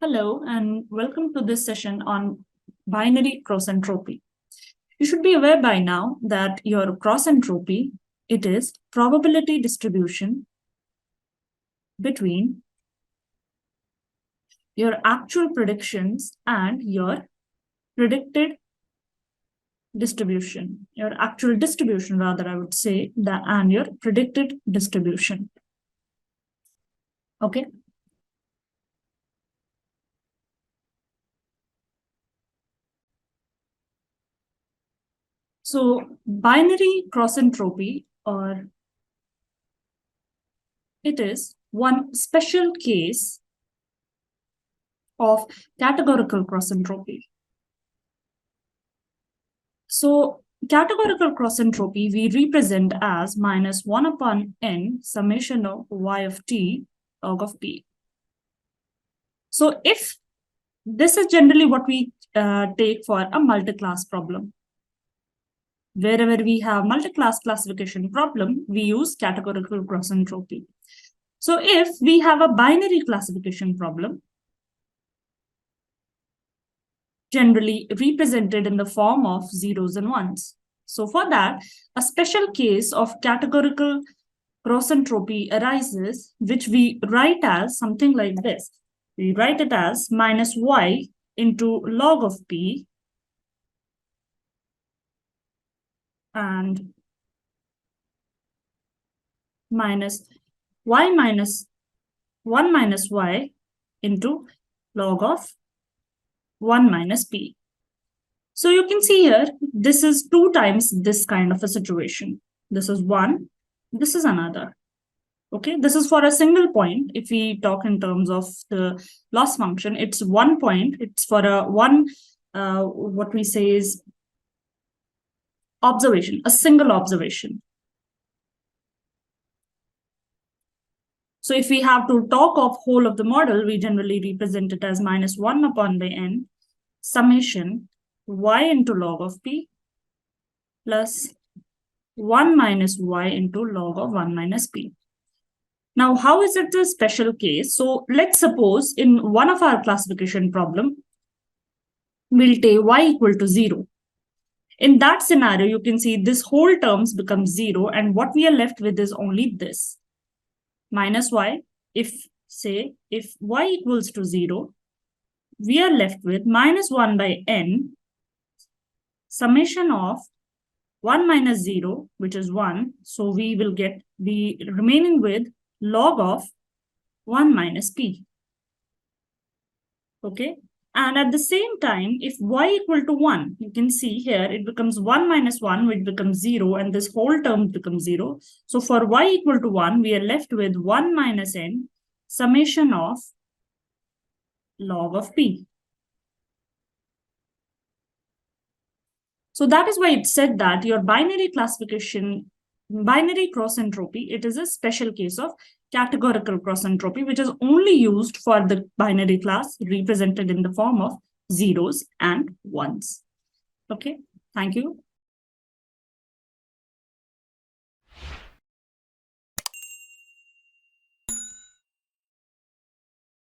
Hello, and welcome to this session on binary cross entropy. You should be aware by now that your cross entropy, it is probability distribution between your actual predictions and your predicted distribution, your actual distribution rather, I would say, and your predicted distribution. Okay. So binary cross entropy, or it is one special case of categorical cross entropy. So categorical cross entropy we represent as minus 1 upon n summation of y of t log of p. So if this is generally what we take for a multi-class problem. Wherever we have multi-class classification problem, we use categorical cross entropy. So if we have a binary classification problem, generally represented in the form of zeros and ones. So for that, a special case of categorical cross entropy arises, which we write as something like this. We write it as minus y into log of p and minus y minus 1 minus y into log of 1 minus p. So you can see here, this is 2 times this kind of a situation. This is 1, this is another. Okay, this is for a single point. If we talk in terms of the loss function, it's 1 point. It's for a what we say is observation, a single observation. So if we have to talk of whole of the model, we generally represent it as minus 1 upon the n summation y into log of p plus 1 minus y into log of 1 minus p. Now, how is it a special case? So let's suppose in one of our classification problem, we'll take y equal to 0. In that scenario, you can see this whole terms become 0, and what we are left with is only this. Minus y, if y equals to 0, we are left with minus 1 by n summation of 1 minus 0, which is 1. So we will get the remaining with log of 1 minus p. Okay. And at the same time, if y equal to 1, you can see here, it becomes 1 minus 1, which becomes 0, and this whole term becomes 0. So for y equal to 1, we are left with 1 minus n summation of log of p. So that is why it said that your binary classification, binary cross entropy, it is a special case of categorical cross entropy, which is only used for the binary class represented in the form of zeros and ones. Okay, thank you.